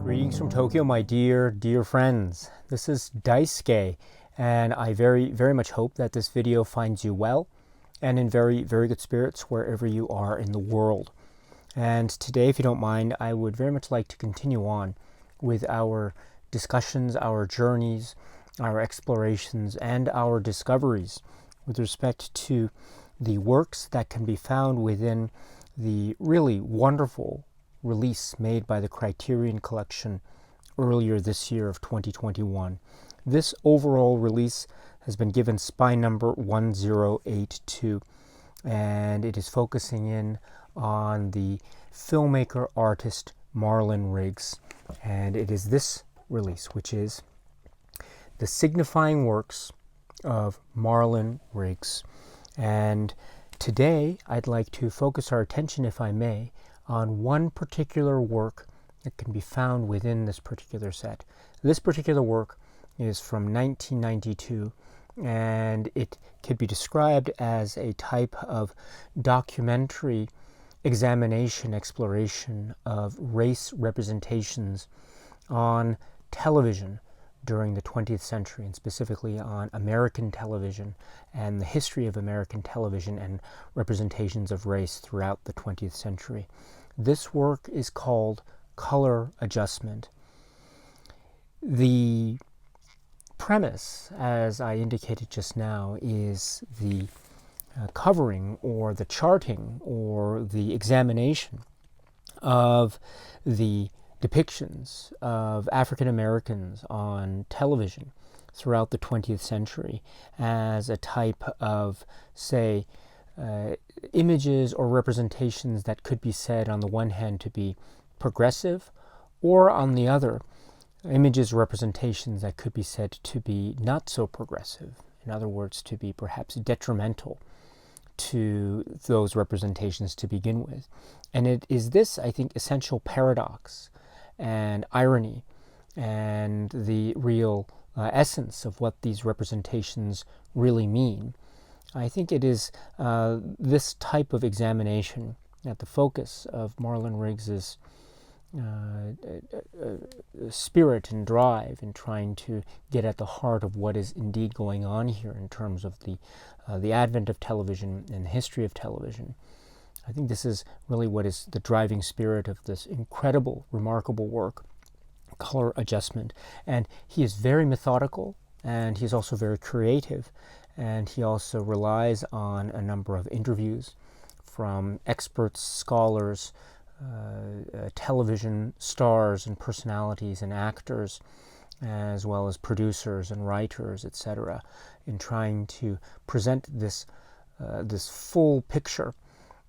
Greetings from Tokyo, my dear friends. This is Daisuke, and I very much hope that this video finds you well and in very good spirits wherever you are in the world. And today, if you don't mind, I would very much like to continue on with our discussions, our journeys, our explorations, and our discoveries with respect to the works that can be found within the really wonderful release made by the Criterion Collection earlier this year of 2021. This overall release has been given spine number 1082, and it is focusing in on the filmmaker artist Marlon Riggs, and it is this release, which is the Signifyin works of Marlon Riggs. And today I'd like to focus our attention, if I may, on one particular work that can be found within this particular set. This particular work is from 1992, and it could be described as a type of documentary examination, exploration of race representations on television during the 20th century, and specifically on American television and the history of American television and representations of race throughout the 20th century. This work is called Color Adjustment. The premise, as I indicated just now, is the covering or the charting or the examination of the depictions of African Americans on television throughout the 20th century as a type of, say, images or representations that could be said on the one hand to be progressive, or on the other, images or representations that could be said to be not so progressive. In other words, to be perhaps detrimental to those representations to begin with. And it is this, I think, essential paradox and irony and the real essence of what these representations really mean. I think it is this type of examination at the focus of Marlon Riggs's spirit and drive in trying to get at the heart of what is indeed going on here in terms of the advent of television and the history of television. I think this is really what is the driving spirit of this incredible, remarkable work, Color Adjustment. And he is very methodical, and he's also very creative, and he also relies on a number of interviews from experts, scholars, television stars and personalities and actors, as well as producers and writers, etc., in trying to present this full picture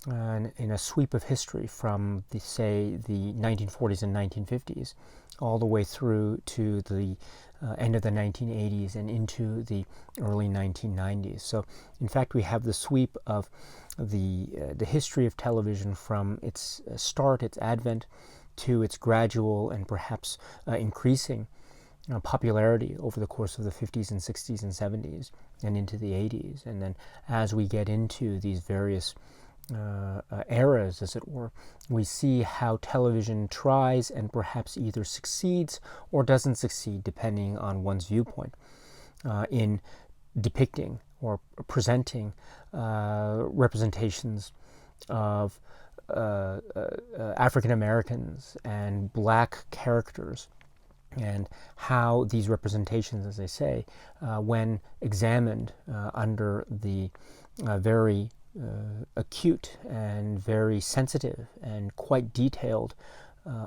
in a sweep of history from the 1940s and 1950s all the way through to the end of the 1980s and into the early 1990s. So in fact, we have the sweep of the history of television from its start, its advent, to its gradual and perhaps increasing popularity over the course of the 50s and 60s and 70s and into the 80s. And then as we get into these various eras, as it were, we see how television tries and perhaps either succeeds or doesn't succeed, depending on one's viewpoint, in depicting or presenting representations of African Americans and black characters, and how these representations, as I say, when examined under the very acute and very sensitive and quite detailed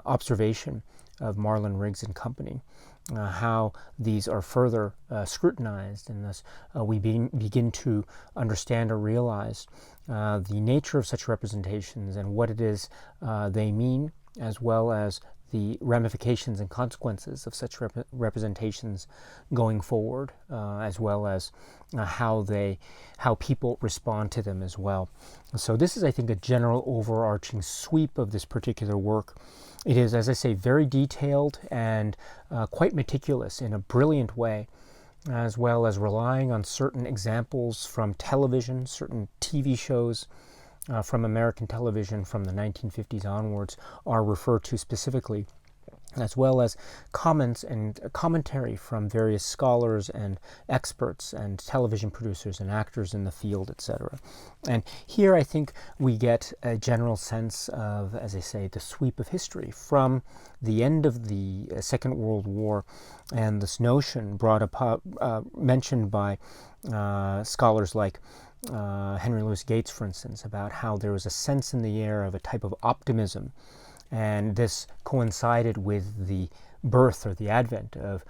observation of Marlon Riggs and company, how these are further scrutinized, and thus we begin to understand or realize the nature of such representations and what it is they mean, as well as the ramifications and consequences of such representations going forward, as well as how people respond to them as well. So this is, I think, a general overarching sweep of this particular work. It is, as I say, very detailed and quite meticulous in a brilliant way, as well as relying on certain examples from television, certain TV shows from American television from the 1950s onwards are referred to specifically, as well as comments and commentary from various scholars and experts and television producers and actors in the field, etc. And here I think we get a general sense of, as I say, the sweep of history from the end of the Second World War, and this notion mentioned by scholars like Henry Louis Gates, for instance, about how there was a sense in the air of a type of optimism, and this coincided with the birth or the advent of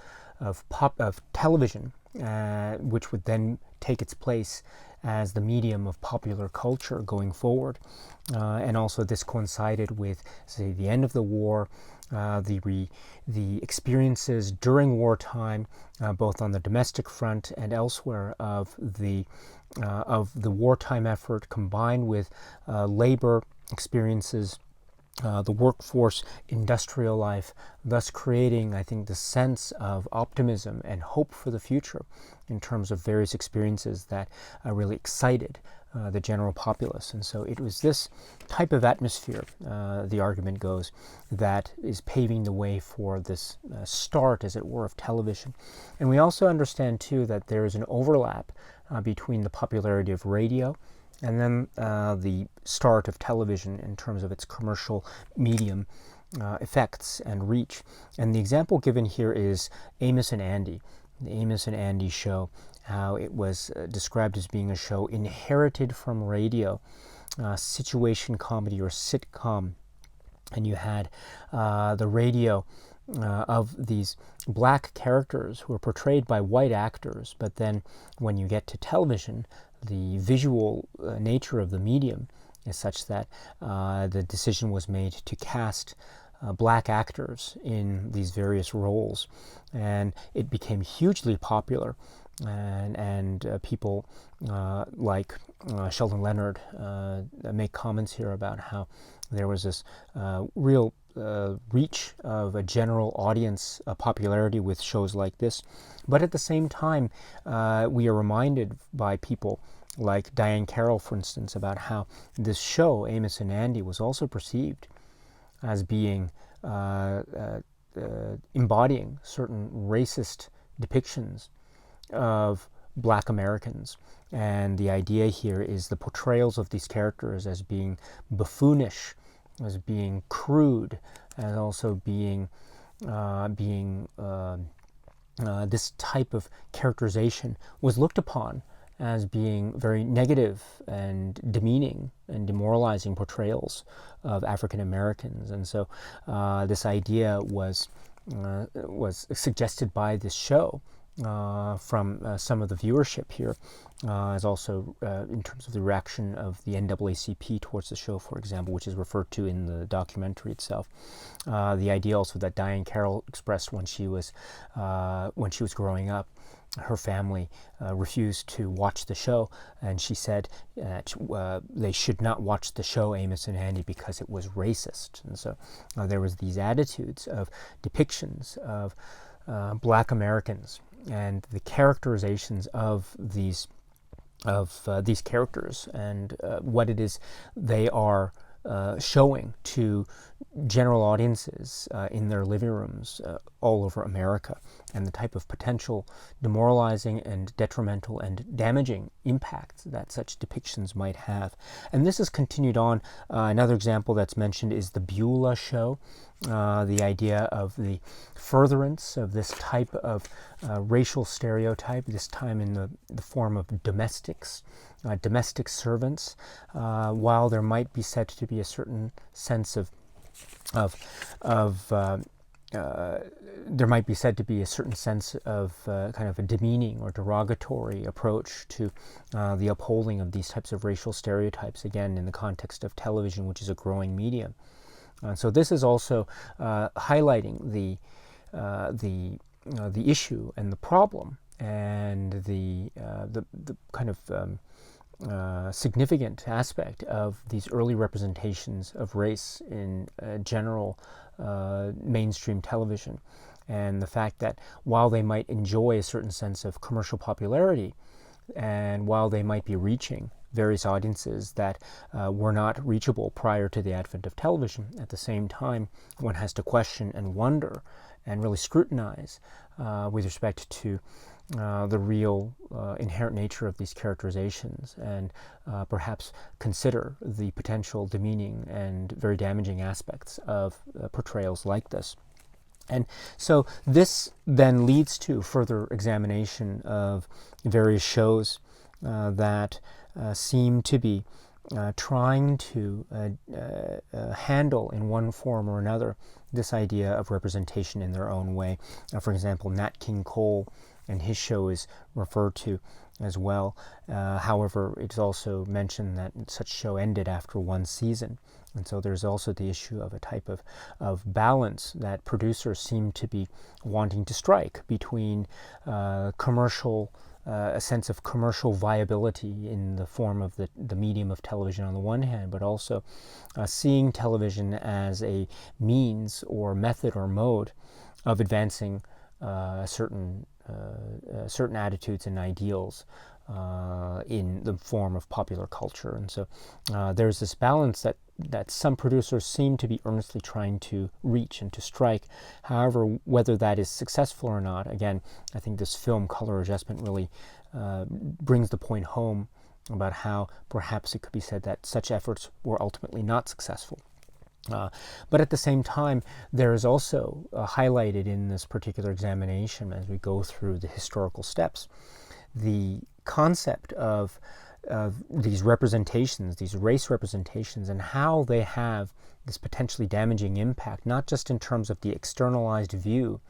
television, which would then take its place as the medium of popular culture going forward. And also this coincided with, say, the end of the war, the experiences during wartime, both on the domestic front and elsewhere, of the wartime effort, combined with labor experiences, the workforce, industrial life, thus creating, I think, the sense of optimism and hope for the future in terms of various experiences that really excited the general populace. And so it was this type of atmosphere, the argument goes, that is paving the way for this start, as it were, of television. And we also understand, too, that there is an overlap between the popularity of radio and then the start of television in terms of its commercial medium effects and reach. And the example given here is Amos and Andy, the Amos and Andy show, how it was described as being a show inherited from radio, situation comedy or sitcom. And you had the radio of these black characters who are portrayed by white actors, but then when you get to television, the visual nature of the medium is such that the decision was made to cast black actors in these various roles, and it became hugely popular. And people like Sheldon Leonard make comments here about how there was this real reach of a general audience popularity with shows like this. But at the same time, we are reminded by people like Diane Carroll, for instance, about how this show, Amos and Andy, was also perceived as being embodying certain racist depictions of black Americans. And the idea here is the portrayals of these characters as being buffoonish, as being crude, as also being this type of characterization was looked upon as being very negative and demeaning and demoralizing portrayals of African Americans. And so this idea was suggested by this show from some of the viewership here, as also in terms of the reaction of the NAACP towards the show, for example, which is referred to in the documentary itself. The idea also that Diane Carroll expressed when she was growing up. Her family refused to watch the show, and she said they should not watch the show Amos and Andy because it was racist. And so there was these attitudes of depictions of black Americans and the characterizations of these characters and what it is they are showing to general audiences in their living rooms all over America, and the type of potential demoralizing and detrimental and damaging impact that such depictions might have. And this is continued on. Another example that's mentioned is the Beulah show, the idea of the furtherance of this type of racial stereotype, this time in the form of domestics, domestic servants, while there might be said to be a certain sense of there might be said to be a certain sense of kind of a demeaning or derogatory approach to the upholding of these types of racial stereotypes, again in the context of television, which is a growing medium. So this is also highlighting the issue and the problem and the kind of significant aspect of these early representations of race in general mainstream television, and the fact that while they might enjoy a certain sense of commercial popularity, and while they might be reaching various audiences that were not reachable prior to the advent of television, at the same time, one has to question and wonder and really scrutinize with respect to the real inherent nature of these characterizations, and perhaps consider the potential demeaning and very damaging aspects of portrayals like this. And so this then leads to further examination of various shows that seem to be trying to handle in one form or another this idea of representation in their own way. For example, Nat King Cole and his show is referred to as well. However, it's also mentioned that such show ended after one season. And so there's also the issue of a type of balance that producers seem to be wanting to strike between a sense of commercial viability in the form of the medium of television on the one hand, but also seeing television as a means or method or mode of advancing certain attitudes and ideals in the form of popular culture. And so there's this balance that some producers seem to be earnestly trying to reach and to strike. However, whether that is successful or not, again, I think this film Color Adjustment really brings the point home about how perhaps it could be said that such efforts were ultimately not successful. But at the same time, there is also highlighted in this particular examination, as we go through the historical steps, the concept of these representations, these race representations, and how they have this potentially damaging impact, not just in terms of the externalized view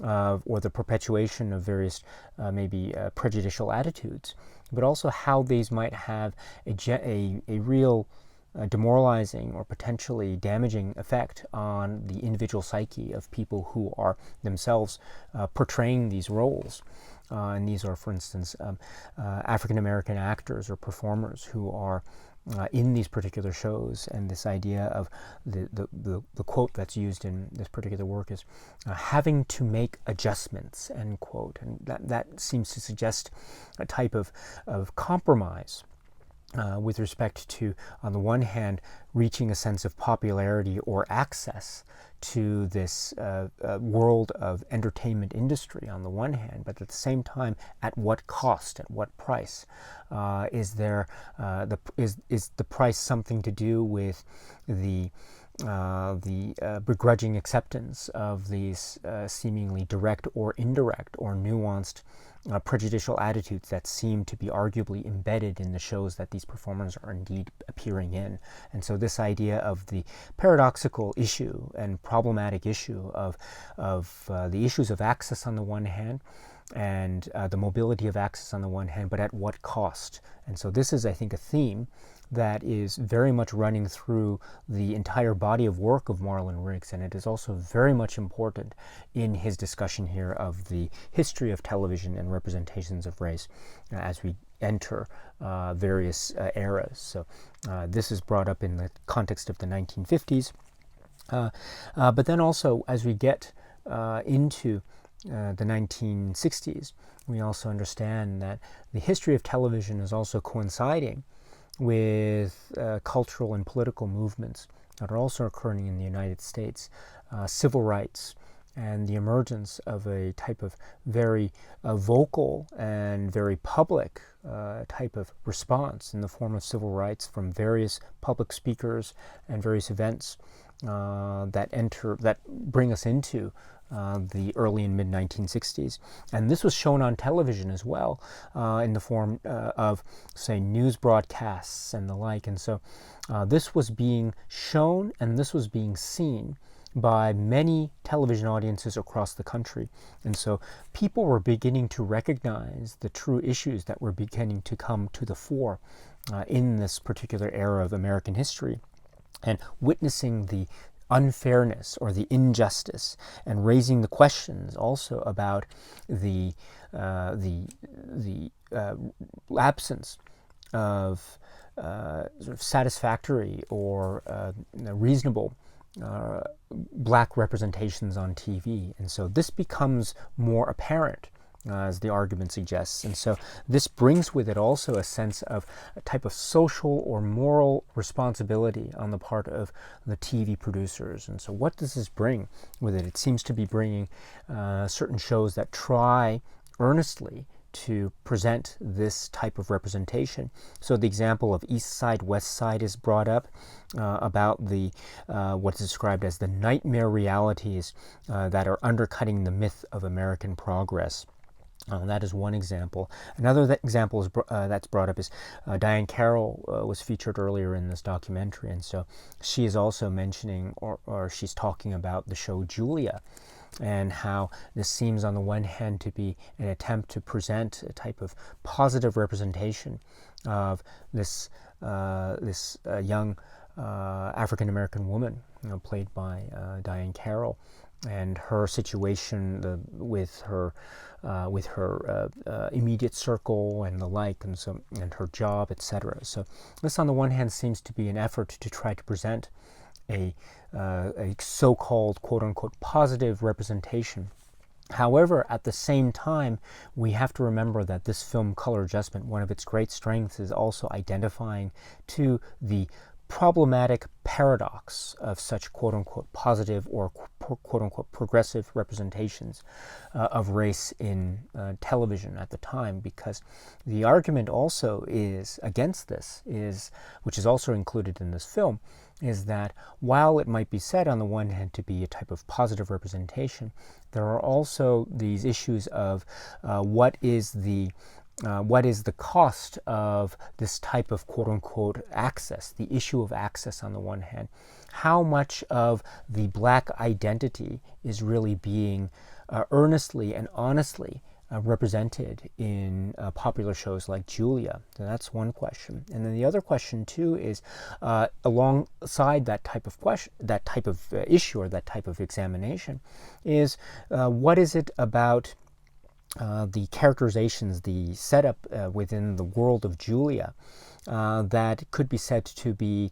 or the perpetuation of various maybe prejudicial attitudes, but also how these might have a real demoralizing or potentially damaging effect on the individual psyche of people who are themselves portraying these roles. And these are, for instance, African American actors or performers who are in these particular shows. And this idea of the quote that's used in this particular work is having to make adjustments, end quote. And that seems to suggest a type of compromise with respect to, on the one hand, reaching a sense of popularity or access to this world of entertainment industry on the one hand, but at the same time, at what cost, at what price? Is the price something to do with the begrudging acceptance of these seemingly direct or indirect or nuanced prejudicial attitudes that seem to be arguably embedded in the shows that these performers are indeed appearing in? And so this idea of the paradoxical issue and problematic issue of the issues of access on the one hand, and the mobility of access on the one hand, but at what cost? And so this is, I think, a theme that is very much running through the entire body of work of Marlon Riggs, and it is also very much important in his discussion here of the history of television and representations of race as we enter various eras. So this is brought up in the context of the 1950s, but then also as we get into the 1960s, we also understand that the history of television is also coinciding with cultural and political movements that are also occurring in the United States, civil rights, and the emergence of a type of very vocal and very public type of response in the form of civil rights from various public speakers and various events that bring us into the early and mid-1960s. And this was shown on television as well in the form of, say, news broadcasts and the like. And so this was being shown and this was being seen by many television audiences across the country. And so people were beginning to recognize the true issues that were beginning to come to the fore in this particular era of American history, and witnessing the unfairness or the injustice, and raising the questions also about the absence of sort of satisfactory or reasonable black representations on TV. And so this becomes more apparent, as the argument suggests. And so this brings with it also a sense of a type of social or moral responsibility on the part of the TV producers. And so what does this bring with it? It seems to be bringing certain shows that try earnestly to present this type of representation. So the example of East Side, West Side is brought up about the what's described as the nightmare realities that are undercutting the myth of American progress. That is one example. Another example is, that's brought up is Diane Carroll was featured earlier in this documentary, and so she is also mentioning, or she's talking about the show Julia, and how this seems on the one hand to be an attempt to present a type of positive representation of this young African-American woman, played by Diane Carroll, and her situation with her immediate circle and the like, and her job, etc. So this, on the one hand, seems to be an effort to try to present a so-called quote-unquote positive representation. However, at the same time, we have to remember that this film, Color Adjustment, one of its great strengths is also identifying to the problematic paradox of such quote-unquote positive or quote-unquote progressive representations of race in television at the time, because the argument also is against this, which is also included in this film, is that while it might be said on the one hand to be a type of positive representation, there are also these issues of what is the cost of this type of quote-unquote access, the issue of access on the one hand. How much of the black identity is really being earnestly and honestly represented in popular shows like Julia? So that's one question. And then the other question too is, alongside that type of question, that type of issue, or that type of examination, is what is it about the characterizations, the setup within the world of Julia that could be said to be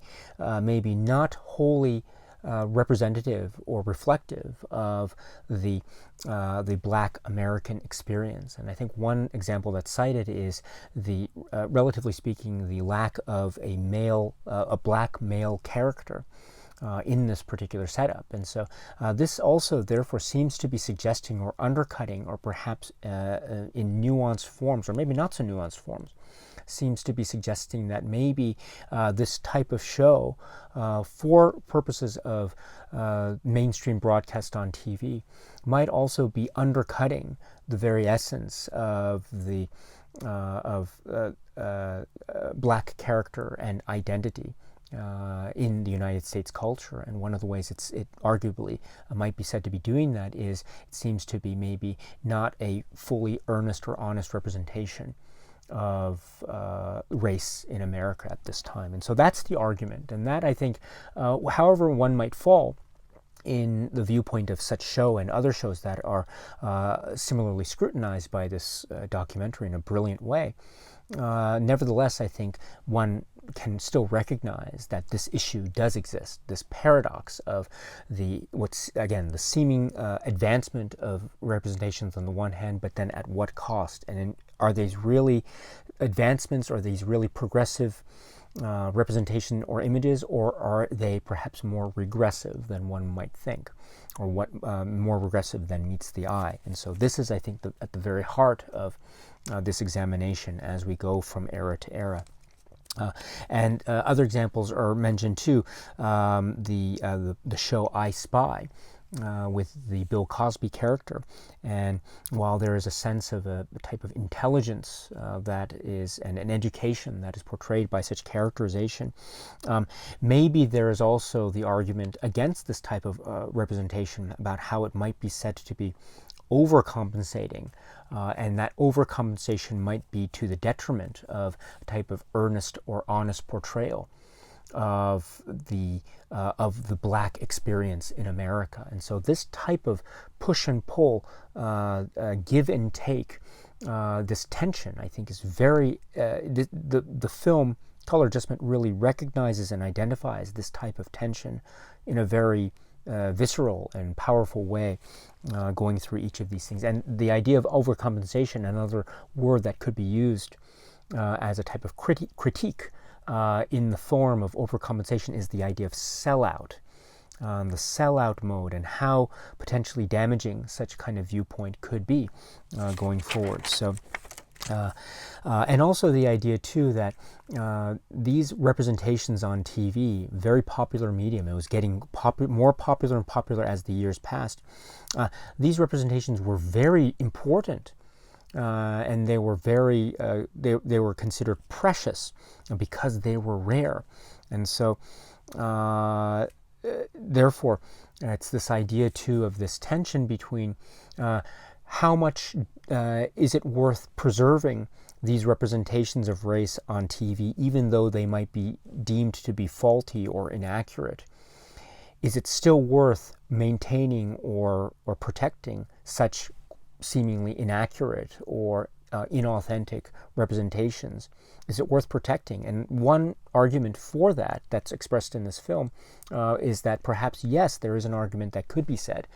maybe not wholly representative or reflective of the Black American experience. And I think one example that's cited is the, relatively speaking, the lack of a black male character in this particular setup. And so this also therefore seems to be suggesting or undercutting, or perhaps in nuanced forms, or maybe not so nuanced forms, seems to be suggesting that maybe this type of show, for purposes of mainstream broadcast on TV, might also be undercutting the very essence of the black character and identity in the United States culture. And one of the ways it arguably might be said to be doing that is it seems to be maybe not a fully earnest or honest representation of race in America at this time. And so that's the argument. And that, I think, however one might fall in the viewpoint of such show and other shows that are similarly scrutinized by this documentary in a brilliant way, nevertheless, I think one can still recognize that this issue does exist, this paradox of the seeming advancement of representations on the one hand, but then at what cost? And are these really advancements, or are these really progressive representation or images, or are they perhaps more regressive than one might think, or more regressive than meets the eye? And so this is, I think, at the very heart of this examination as we go from era to era. And other examples are mentioned too. The show I Spy, with the Bill Cosby character, and while there is a sense of a type of intelligence that is, and an education that is portrayed by such characterization, maybe there is also the argument against this type of representation about how it might be said to be overcompensating, and that overcompensation might be to the detriment of a type of earnest or honest portrayal. of the black experience in America. And so this type of push and pull, give and take, this tension, I think, is very the film Color Adjustment really recognizes and identifies this type of tension in a very visceral and powerful way, going through each of these things. And the idea of overcompensation, another word that could be used as a type of critique in the form of overcompensation, is the idea of sellout, the sellout mode, and how potentially damaging such kind of viewpoint could be going forward. So, and also the idea too that these representations on TV, very popular medium, it was getting more popular and popular as the years passed. These representations were very important. And they were they were considered precious because they were rare. And so therefore it's this idea too of this tension between how much is it worth preserving these representations of race on TV, even though they might be deemed to be faulty or inaccurate? Is it still worth maintaining or protecting such seemingly inaccurate or inauthentic representations? Is it worth protecting? And one argument for that that's expressed in this film is that perhaps, yes, there is an argument that could be said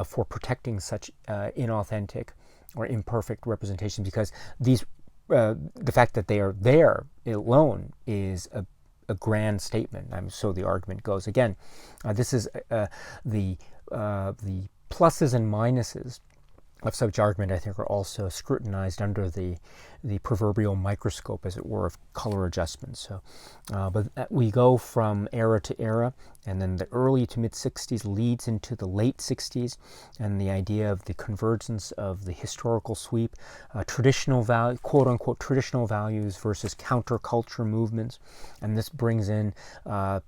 for protecting such inauthentic or imperfect representation, because these the fact that they are there alone is a grand statement. So the argument goes. Again, this is the pluses and minuses of such argument, I think, are also scrutinized under the proverbial microscope, as it were, of color adjustment. So, but we go from era to era, and then the early to mid-60s leads into the late 60s, and the idea of the convergence of the historical sweep, traditional value, quote-unquote traditional values versus counterculture movements, and this brings in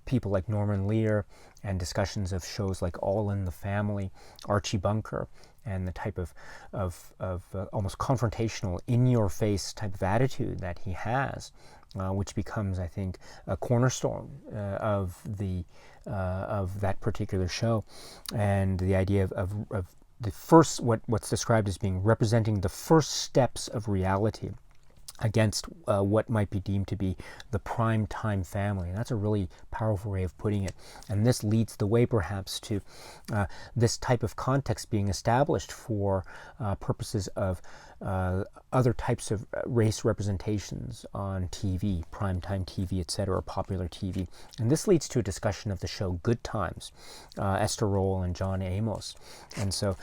people like Norman Lear, and discussions of shows like All in the Family, Archie Bunker, and the type of almost confrontational, in-your-face type of attitude that he has, which becomes, I think, a cornerstone of that particular show, and the idea of the first, what's described as being representing the first steps of reality against what might be deemed to be the prime time family. And that's a really powerful way of putting it. And this leads the way, perhaps, to this type of context being established for purposes of other types of race representations on TV, primetime TV, etc., popular TV. And this leads to a discussion of the show Good Times, Esther Roll and John Amos. And so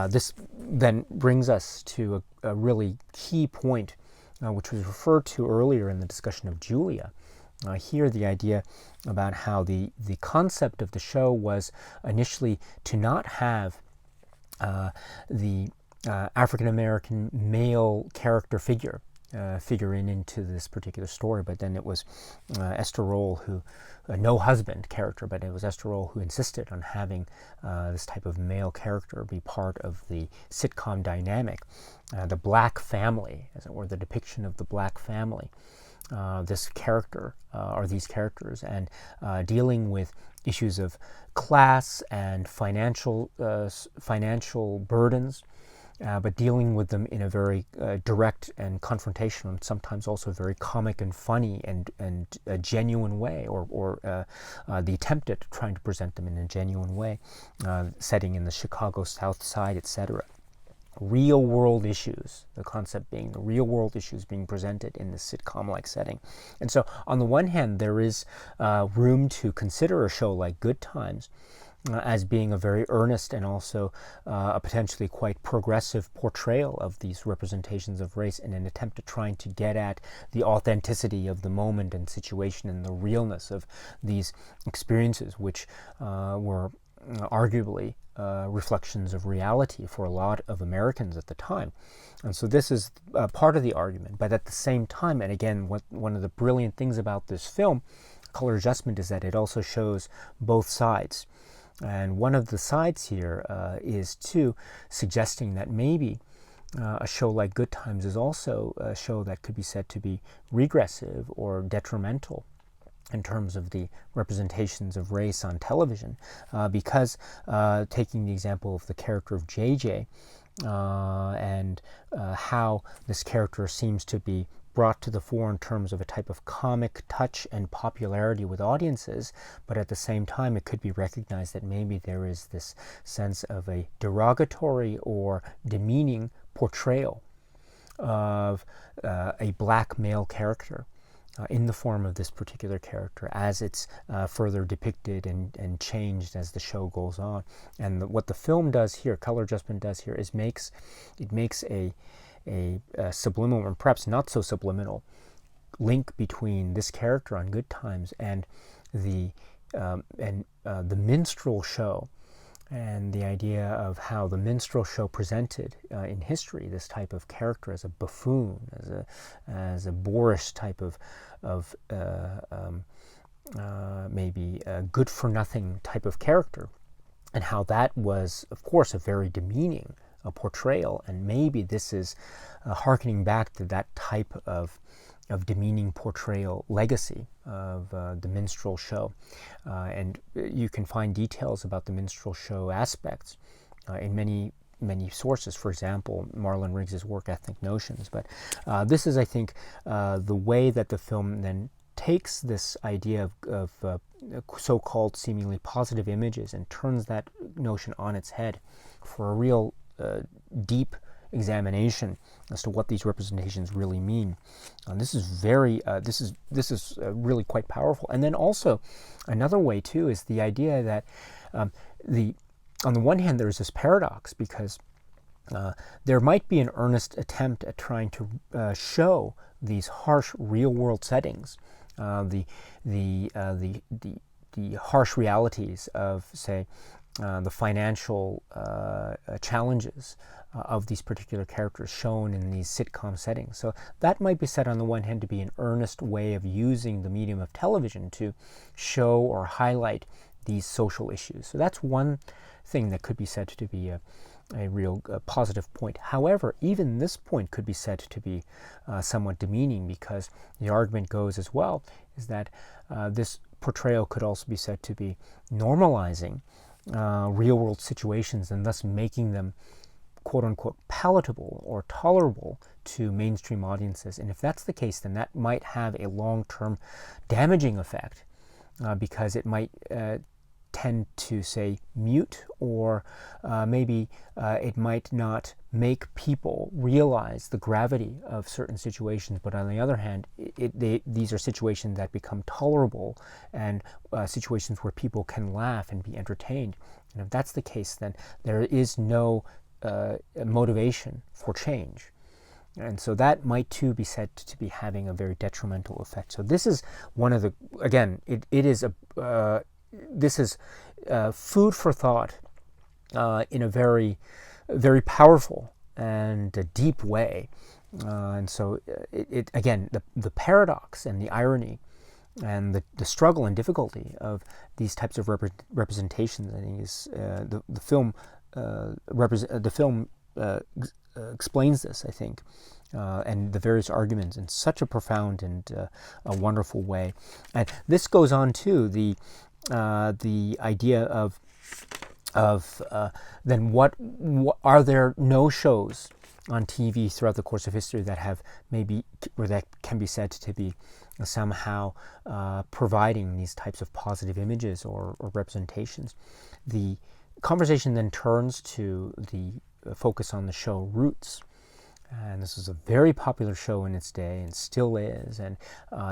this then brings us to a really key point, which was referred to earlier in the discussion of Julia. Here, the idea about how the concept of the show was initially to not have the African-American male character figure into this particular story, but then it was Esther Roll who, no husband character, but it was Esther Roll who insisted on having this type of male character be part of the sitcom dynamic. The black family, as it were, the depiction of the black family, this character, or these characters, and dealing with issues of class and financial burdens, but dealing with them in a very direct and confrontational, and sometimes also very comic and funny and a genuine way, or the attempt at trying to present them in a genuine way, setting in the Chicago South Side, etc. Real world issues, the concept being the real world issues being presented in this sitcom-like setting. And so on the one hand, there is room to consider a show like Good Times as being a very earnest and also a potentially quite progressive portrayal of these representations of race, in an attempt at trying to get at the authenticity of the moment and situation and the realness of these experiences, which were arguably reflections of reality for a lot of Americans at the time. And so this is part of the argument. But at the same time, and again, one of the brilliant things about this film, Color Adjustment, is that it also shows both sides. And one of the sides here is too suggesting that maybe a show like Good Times is also a show that could be said to be regressive or detrimental in terms of the representations of race on television, because taking the example of the character of JJ, and how this character seems to be brought to the fore in terms of a type of comic touch and popularity with audiences, but at the same time it could be recognized that maybe there is this sense of a derogatory or demeaning portrayal of a black male character in the form of this particular character as it's further depicted and changed as the show goes on. And what the film does here, color adjustment does here, is makes a subliminal, or perhaps not so subliminal, link between this character on Good Times and the minstrel show, and the idea of how the minstrel show presented in history this type of character as a buffoon, as a boorish type of maybe a good-for-nothing type of character, and how that was, of course, a very demeaning portrayal. And maybe this is hearkening back to that type of demeaning portrayal legacy of the minstrel show. And you can find details about the minstrel show aspects in many sources. For example, Marlon Riggs's work, Ethnic Notions. But this is, I think, the way that the film then takes this idea of so-called seemingly positive images and turns that notion on its head for a real deep examination as to what these representations really mean. This is very really quite powerful. And then also another way too is the idea that on the one hand there's this paradox, because there might be an earnest attempt at trying to show these harsh real-world settings, the harsh realities of, say, the financial challenges of these particular characters shown in these sitcom settings. So that might be said on the one hand to be an earnest way of using the medium of television to show or highlight these social issues. So that's one thing that could be said to be a real positive point. However, even this point could be said to be somewhat demeaning, because the argument goes as well is that this portrayal could also be said to be normalizing real-world situations and thus making them quote-unquote palatable or tolerable to mainstream audiences. And if that's the case, then that might have a long-term damaging effect, because it might tend to, say, mute, or maybe it might not make people realize the gravity of certain situations. But on the other hand, these are situations that become tolerable, and situations where people can laugh and be entertained. And if that's the case, then there is no motivation for change. And so that might too be said to be having a very detrimental effect. So this is one of the, again, this is food for thought in a very, very powerful and a deep way. And so again, the paradox and the irony and the struggle and difficulty of these types of representations, I think, is the film explains this, I think, and the various arguments in such a profound and a wonderful way. And this goes on to the idea of then what are there no shows on TV throughout the course of history that have maybe, or that can be said to be somehow providing these types of positive images or representations. The conversation then turns to the focus on the show Roots. And this was a very popular show in its day, and still is. And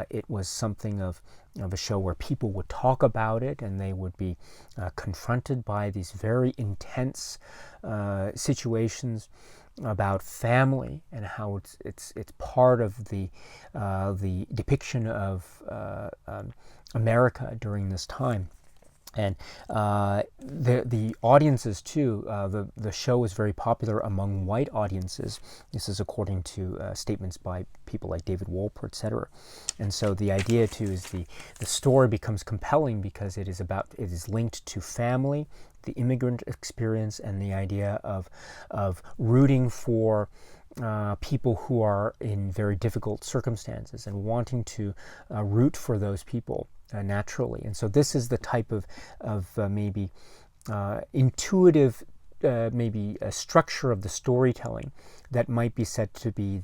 it was something of a show where people would talk about it, and they would be confronted by these very intense situations about family, and how it's part of the depiction of America during this time. And the audiences too, the show was very popular among white audiences. This is according to statements by people like David Wolper, etc. And so the idea too is the story becomes compelling because it is linked to family, the immigrant experience, and the idea of rooting for people who are in very difficult circumstances and wanting to root for those people naturally. And so this is the type of maybe intuitive maybe a structure of the storytelling that might be said to be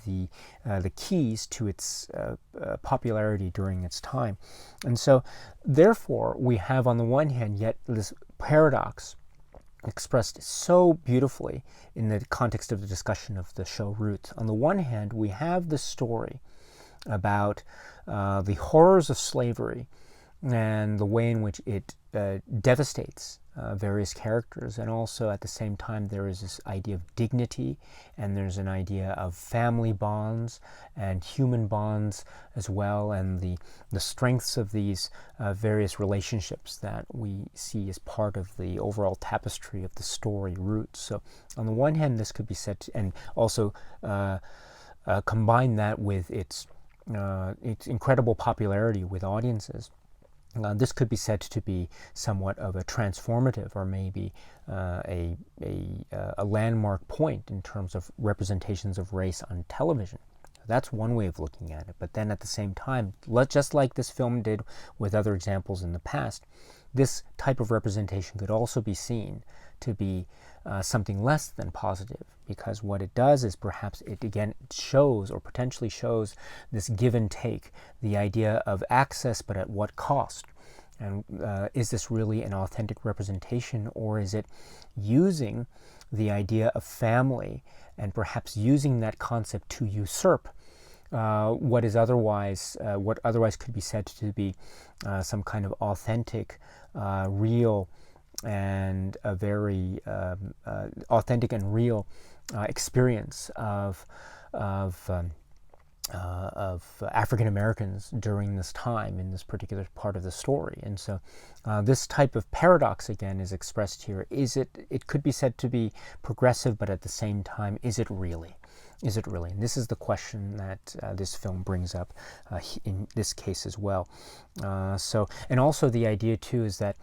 the keys to its popularity during its time. And so therefore we have on the one hand yet this paradox expressed so beautifully in the context of the discussion of the show Roots. On the one hand, we have the story about the horrors of slavery and the way in which it devastates various characters, and also at the same time there is this idea of dignity, and there's an idea of family bonds and human bonds as well, and the strengths of these various relationships that we see as part of the overall tapestry of the story Roots. So on the one hand, this could be said to, and also combine that with its incredible popularity with audiences. This could be said to be somewhat of a transformative, or maybe a landmark point in terms of representations of race on television. That's one way of looking at it. But then at the same time, just like this film did with other examples in the past, this type of representation could also be seen to be something less than positive, because what it does is perhaps it again shows, or potentially shows, this give and take, the idea of access but at what cost. And is this really an authentic representation, or is it using the idea of family and perhaps using that concept to usurp what otherwise could be said to be some kind of authentic, real, and a very authentic and real experience of African Americans during this time in this particular part of the story. And so this type of paradox again is expressed here. It could be said to be progressive, but at the same time, is it really? Is it really? And this is the question that this film brings up in this case as well. And also the idea too is that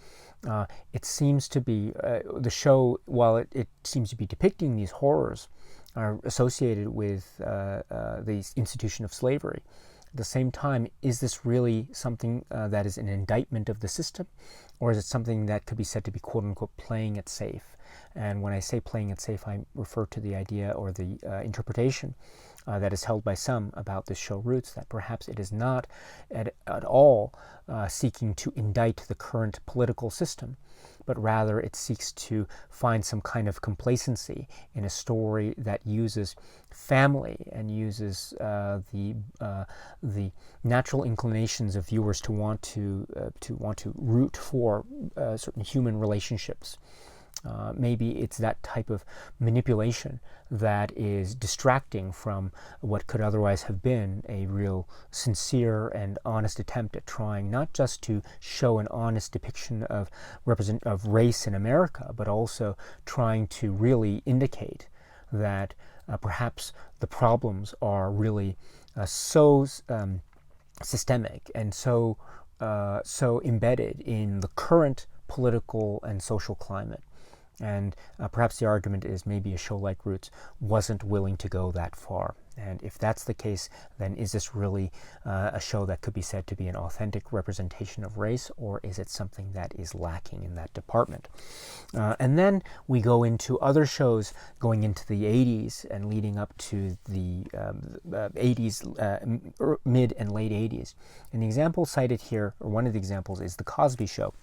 it seems to be, the show, while it seems to be depicting these horrors are associated with the institution of slavery, at the same time, is this really something that is an indictment of the system, or is it something that could be said to be quote-unquote playing it safe? And when I say playing it safe, I refer to the idea or the interpretation that is held by some about this show Roots, that perhaps it is not at all seeking to indict the current political system, but rather it seeks to find some kind of complacency in a story that uses family and uses the natural inclinations of viewers to want to root for certain human relationships. Maybe it's that type of manipulation that is distracting from what could otherwise have been a real sincere and honest attempt at trying not just to show an honest depiction of race in America, but also trying to really indicate that perhaps the problems are really so systemic and so embedded in the current political and social climate. And perhaps the argument is maybe a show like Roots wasn't willing to go that far. And if that's the case, then is this really a show that could be said to be an authentic representation of race, or is it something that is lacking in that department? And then we go into other shows going into the 80s and leading up to the 80s, mid and late 80s. And the example cited here, or one of the examples, is The Cosby Show.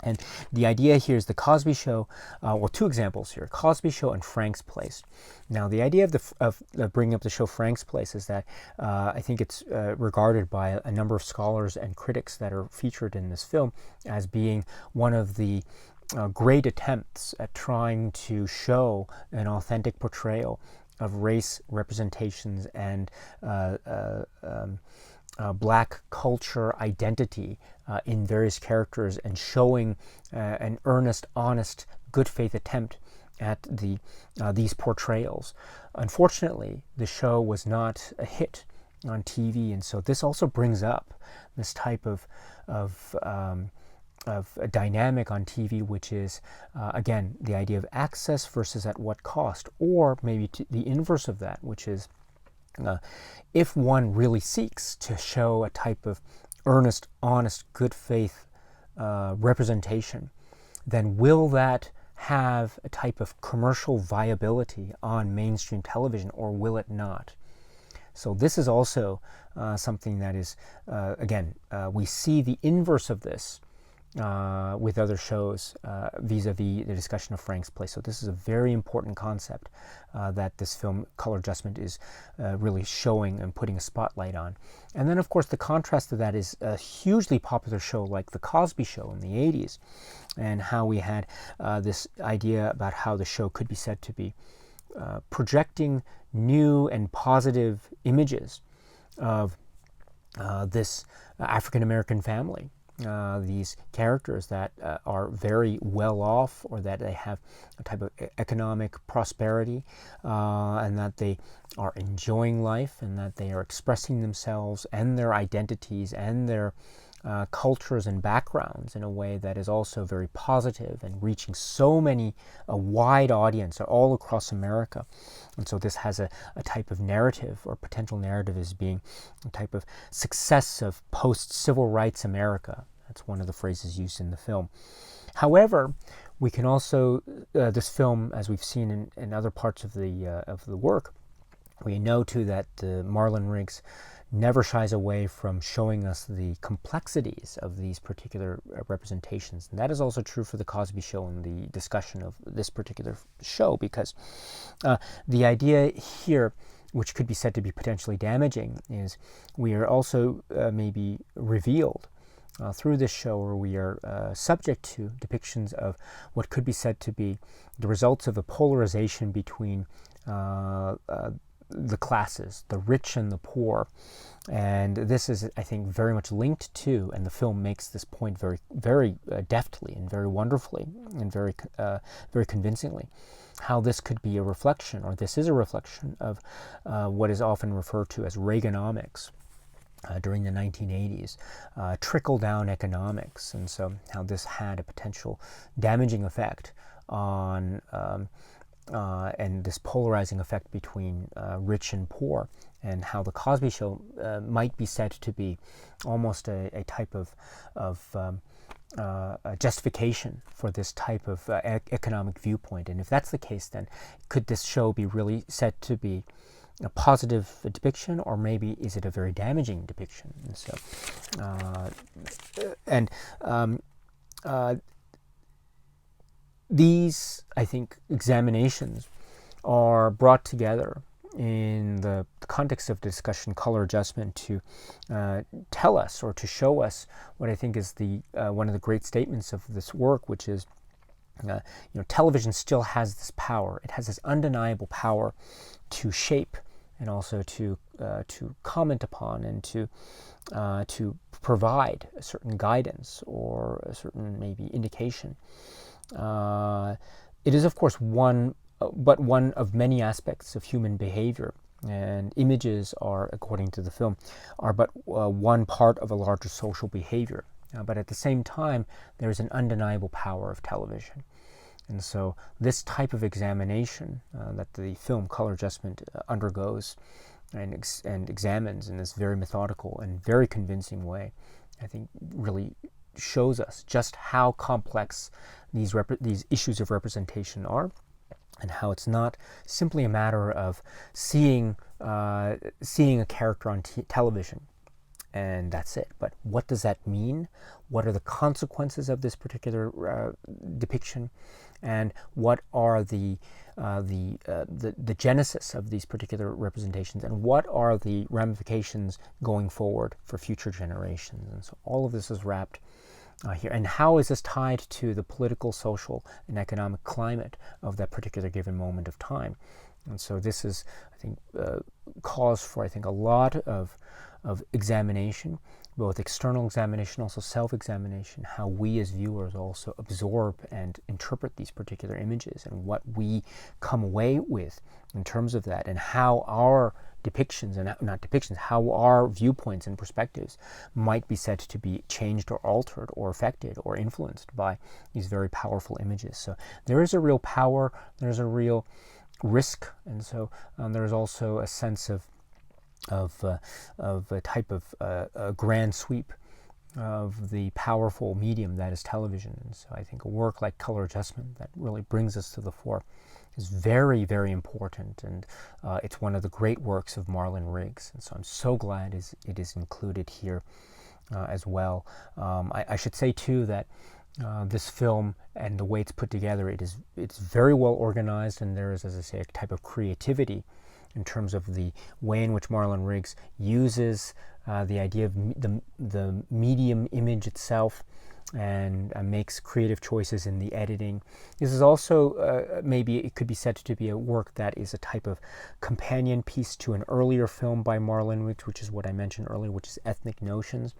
And the idea here is The Cosby Show, well, two examples here, Cosby Show and Frank's Place. Now, the idea of bringing up the show Frank's Place is that I think it's regarded by a number of scholars and critics that are featured in this film as being one of the great attempts at trying to show an authentic portrayal of race representations and black culture identity in various characters, and showing an earnest, honest, good faith attempt at these portrayals. Unfortunately, the show was not a hit on TV, and so this also brings up this type of a dynamic on TV, which is, again, the idea of access versus at what cost, or maybe the inverse of that, which is if one really seeks to show a type of earnest, honest, good faith representation, then will that have a type of commercial viability on mainstream television, or will it not? So this is also something that is, again, we see the inverse of this with other shows vis-a-vis the discussion of Frank's Place. So this is a very important concept that this film, Color Adjustment, is really showing and putting a spotlight on. And then, of course, the contrast to that is a hugely popular show like The Cosby Show in the 80s, and how we had this idea about how the show could be said to be projecting new and positive images of this African-American family. These characters that are very well off, or that they have a type of economic prosperity, and that they are enjoying life, and that they are expressing themselves and their identities and their cultures and backgrounds in a way that is also very positive and reaching a wide audience all across America. And so this has a type of narrative, or potential narrative, as being a type of success of post-civil rights America. That's one of the phrases used in the film. However, we can also, this film, as we've seen in other parts of the work, we know too that Marlon Riggs never shies away from showing us the complexities of these particular representations. And that is also true for The Cosby Show and the discussion of this particular show, because the idea here, which could be said to be potentially damaging, is we are also maybe revealed through this show, where we are subject to depictions of what could be said to be the results of a polarization between the classes, the rich and the poor. And this is, I think, very much linked to, and the film makes this point very, very deftly and very wonderfully and very, very convincingly, how this could be a reflection, or this is a reflection of what is often referred to as Reaganomics during the 1980s, trickle-down economics, and so how this had a potential damaging effect on and this polarizing effect between rich and poor, and how The Cosby Show might be said to be almost a type of justification for this type of economic viewpoint. And if that's the case, then could this show be really said to be a positive depiction, or maybe is it a very damaging depiction? And so, these, I think, examinations are brought together in the context of the discussion Color Adjustment to tell us, or to show us, what I think is the one of the great statements of this work, which is, television still has this power. It has this undeniable power to shape, and also to comment upon, and to provide a certain guidance, or a certain maybe indication. It is, of course, one of many aspects of human behavior, and images are, according to the film, are but one part of a larger social behavior. But at the same time, there is an undeniable power of television. And so this type of examination that the film Color Adjustment undergoes and examines in this very methodical and very convincing way, I think really shows us just how complex these issues of representation are, and how it's not simply a matter of seeing a character on television and that's it. But what does that mean? What are the consequences of this particular depiction? And what are the genesis of these particular representations? And what are the ramifications going forward for future generations? And so all of this is wrapped here. And how is this tied to the political, social, and economic climate of that particular given moment of time? And so this is, I think, cause for, I think, a lot of examination, both external examination, also self-examination, how we as viewers also absorb and interpret these particular images and what we come away with in terms of that, and how our depictions, and not depictions, how our viewpoints and perspectives might be said to be changed or altered or affected or influenced by these very powerful images. So there is a real power, there's a real risk, and so there's also a sense of a type of a grand sweep of the powerful medium that is television. And so I think a work like Color Adjustment that really brings us to the fore is very, very important, and it's one of the great works of Marlon Riggs, and so I'm so glad it is included here as well. I should say too that this film and the way it's put together, it's very well organized, and there is, as I say, a type of creativity in terms of the way in which Marlon Riggs uses the idea of the medium image itself, and makes creative choices in the editing. This is also, maybe it could be said to be a work that is a type of companion piece to an earlier film by Marlon Riggs, which is what I mentioned earlier, which is Ethnic Notions.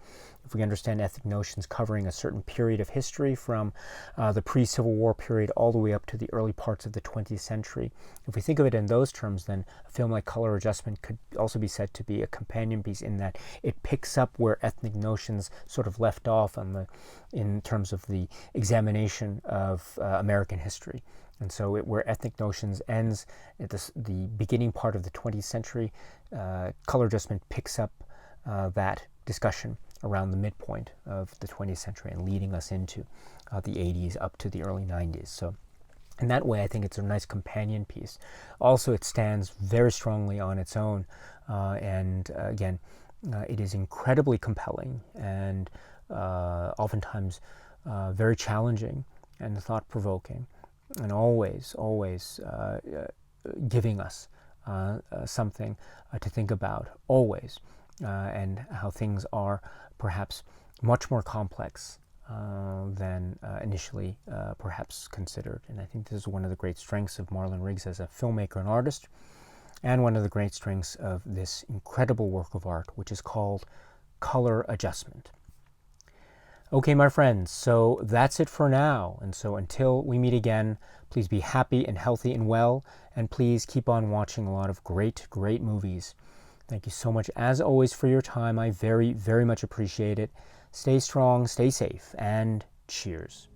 If we understand Ethnic Notions covering a certain period of history from the pre-Civil War period all the way up to the early parts of the 20th century. If we think of it in those terms, then a film like Color Adjustment could also be said to be a companion piece, in that it picks up where Ethnic Notions sort of left off in terms of the examination of American history. And so where Ethnic Notions ends at the beginning part of the 20th century, Color Adjustment picks up that discussion around the midpoint of the 20th century and leading us into the 80s up to the early 90s. So in that way, I think it's a nice companion piece. Also, it stands very strongly on its own, and again, it is incredibly compelling and oftentimes very challenging and thought-provoking, and always giving us something to think about, always, and how things are perhaps much more complex than initially perhaps considered. And I think this is one of the great strengths of Marlon Riggs as a filmmaker and artist, and one of the great strengths of this incredible work of art, which is called Color Adjustment. Okay, my friends, so that's it for now. And so until we meet again, please be happy and healthy and well, and please keep on watching a lot of great, great movies. Thank you so much, as always, for your time. I very, very much appreciate it. Stay strong, stay safe, and cheers.